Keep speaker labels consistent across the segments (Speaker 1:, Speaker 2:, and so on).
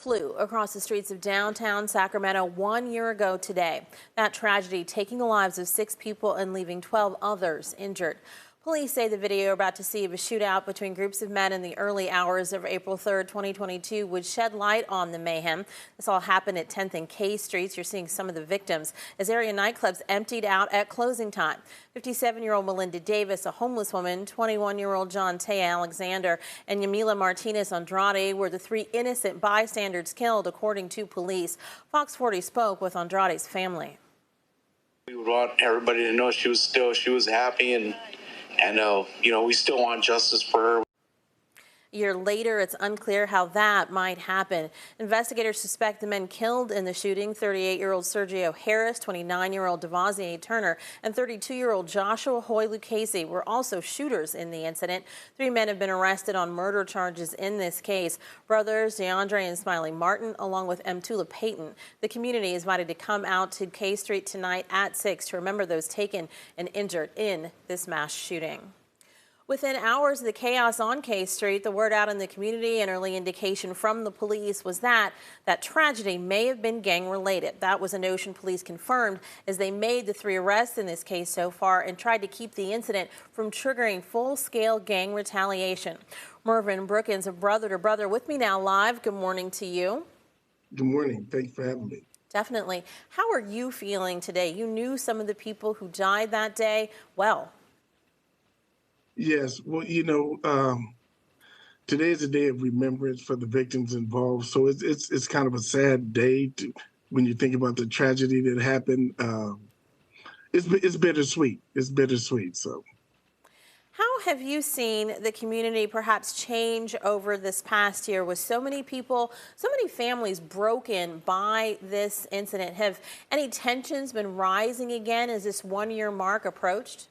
Speaker 1: flew across the streets of downtown Sacramento 1 year ago today. That tragedy taking the lives of 6 people and leaving 12 others injured. Police say the video you're about to see of a shootout between groups of men in the early hours of April 3rd, 2022 would shed light on the mayhem. This all happened at 10th and K Streets. You're seeing some of the victims as area nightclubs emptied out at closing time. 57-year-old Melinda Davis, a homeless woman, 21-year-old John Tay Alexander, and Yamila Martinez Andrade were the 3 innocent bystanders killed, according to police. Fox 40 spoke with Andrade's family.
Speaker 2: We would want everybody to know she was happy and we still want justice for her.
Speaker 1: A year later, it's unclear how that might happen. Investigators suspect the men killed in the shooting, 38-year-old Sergio Harris, 29-year-old Devazier Turner, and 32-year-old Joshua Hoy Lucchese were also shooters in the incident. 3 men have been arrested on murder charges in this case. Brothers DeAndre and Smiley Martin, along with Mtula Payton. The community is invited to come out to K Street tonight at 6 to remember those taken and injured in this mass shooting. Within hours of the chaos on K Street, the word out in the community and early indication from the police was that tragedy may have been gang-related. That was a notion police confirmed as they made the 3 arrests in this case so far and tried to keep the incident from triggering full-scale gang retaliation. Mervyn Brookins of Brother to Brother with me now live. Good morning to you.
Speaker 3: Good morning. Thanks for having me.
Speaker 1: Definitely. How are you feeling today? You knew some of the people who died that day well.
Speaker 3: Yes, well, today is a day of remembrance for the victims involved. So it's kind of a sad day when you think about the tragedy that happened. It's bittersweet. It's bittersweet. So,
Speaker 1: how have you seen the community perhaps change over this past year with so many people, so many families broken by this incident? Have any tensions been rising again as this 1-year mark approached?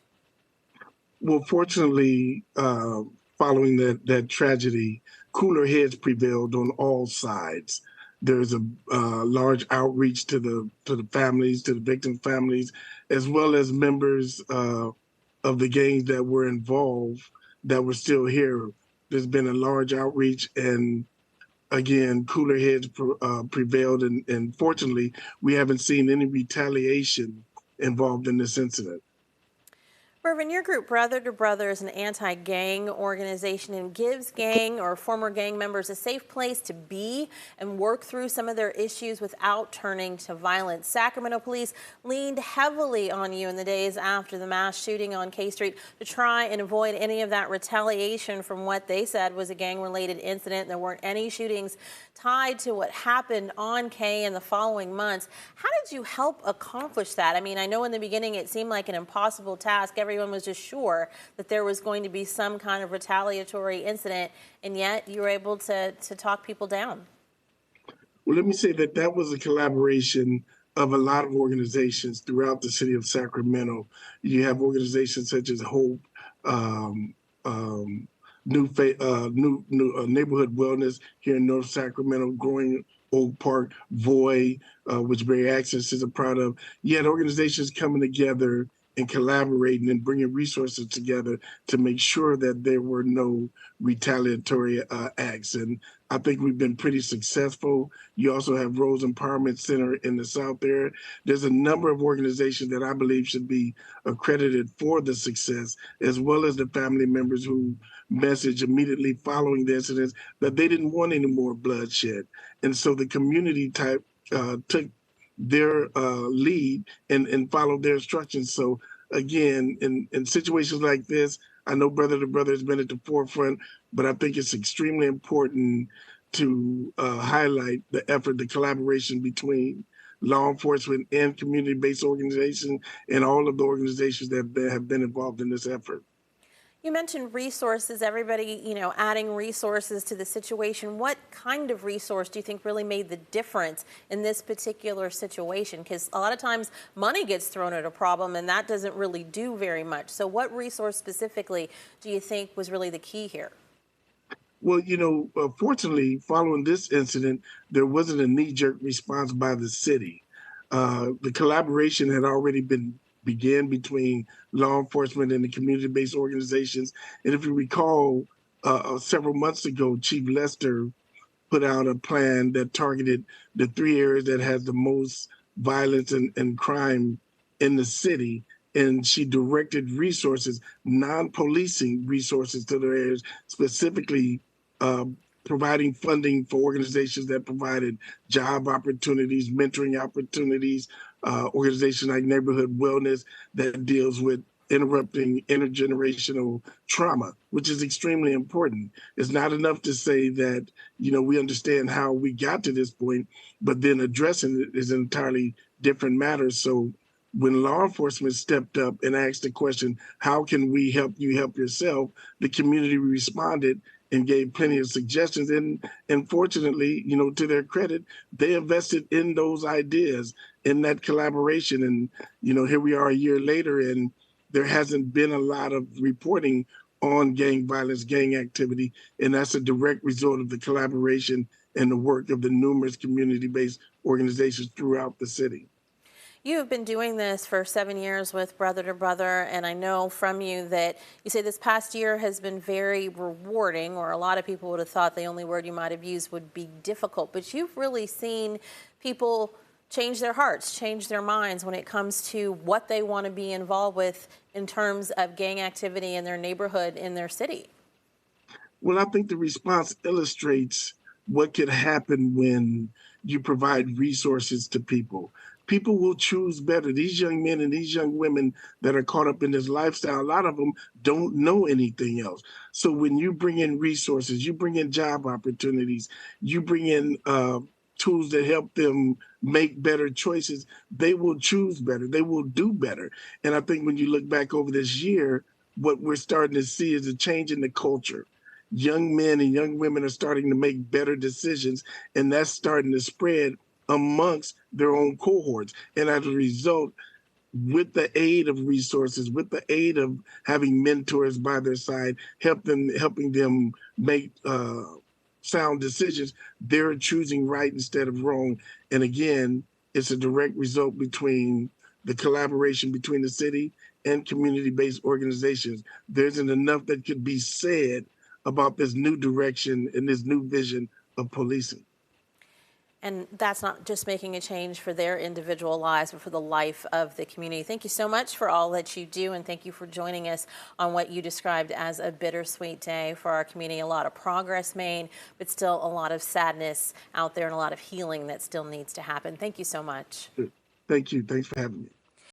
Speaker 3: Well, fortunately, following that tragedy, cooler heads prevailed on all sides. There's a large outreach to the families, to the victim families, as well as members of the gangs that were involved that were still here. There's been a large outreach, and again, cooler heads prevailed, and fortunately, we haven't seen any retaliation involved in this incident.
Speaker 1: Mervyn, your group, Brother to Brother, is an anti-gang organization and gives gang or former gang members a safe place to be and work through some of their issues without turning to violence. Sacramento police leaned heavily on you in the days after the mass shooting on K Street to try and avoid any of that retaliation from what they said was a gang-related incident. There weren't any shootings tied to what happened on K in the following months. How did you help accomplish that? I mean, I know in the beginning it seemed like an impossible task. Everyone was just sure that there was going to be some kind of retaliatory incident, and yet you were able to talk people down.
Speaker 3: Well, let me say that was a collaboration of a lot of organizations throughout the city of Sacramento. You have organizations such as Hope, Neighborhood Wellness here in North Sacramento, Growing Oak Park, VOY, which Barry Access is a part of. You had organizations coming together and collaborating and bringing resources together to make sure that there were no retaliatory acts. And I think we've been pretty successful. You also have Rose Empowerment Center in the South there. There's a number of organizations that I believe should be accredited for the success, as well as the family members who messaged immediately following the incidents that they didn't want any more bloodshed. And so the community took their lead and follow their instructions. So again, in situations like this, I know Brother to Brother has been at the forefront, but I think it's extremely important to highlight the effort, the collaboration between law enforcement and community-based organizations and all of the organizations that have been involved in this effort.
Speaker 1: You mentioned resources, everybody, adding resources to the situation. What kind of resource do you think really made the difference in this particular situation? Because a lot of times money gets thrown at a problem and that doesn't really do very much. So what resource specifically do you think was really the key here?
Speaker 3: Well, fortunately, following this incident, there wasn't a knee-jerk response by the city. The collaboration had already began between law enforcement and the community-based organizations. And if you recall, several months ago, Chief Lester put out a plan that targeted the 3 areas that has the most violence and crime in the city. And she directed resources, non-policing resources to the areas, specifically providing funding for organizations that provided job opportunities, mentoring opportunities, organizations like Neighborhood Wellness that deals with interrupting intergenerational trauma, which is extremely important. It's not enough to say that, we understand how we got to this point, but then addressing it is an entirely different matter. So when law enforcement stepped up and asked the question, how can we help you help yourself? The community responded and gave plenty of suggestions. And fortunately, to their credit, they invested in those ideas, in that collaboration. And, here we are a year later, and there hasn't been a lot of reporting on gang violence, gang activity. And that's a direct result of the collaboration and the work of the numerous community-based organizations throughout the city.
Speaker 1: You have been doing this for 7 years with Brother to Brother, and I know from you that you say this past year has been very rewarding, or a lot of people would have thought the only word you might have used would be difficult, but you've really seen people change their hearts, change their minds when it comes to what they want to be involved with in terms of gang activity in their neighborhood, in their city.
Speaker 3: Well, I think the response illustrates what could happen when you provide resources to people. People will choose better. These young men and these young women that are caught up in this lifestyle, a lot of them don't know anything else. So when you bring in resources, you bring in job opportunities, you bring in tools that help them make better choices, they will choose better. They will do better. And I think when you look back over this year, what we're starting to see is a change in the culture. Young men and young women are starting to make better decisions, and that's starting to spread amongst their own cohorts. And as a result, with the aid of resources, with the aid of having mentors by their side, helping them make sound decisions, they're choosing right instead of wrong. And again, it's a direct result between the collaboration between the city and community-based organizations. There isn't enough that could be said about this new direction and this new vision of policing.
Speaker 1: And that's not just making a change for their individual lives, but for the life of the community. Thank you so much for all that you do, and thank you for joining us on what you described as a bittersweet day for our community. A lot of progress made, but still a lot of sadness out there and a lot of healing that still needs to happen. Thank you so much.
Speaker 3: Thank you. Thanks for having me.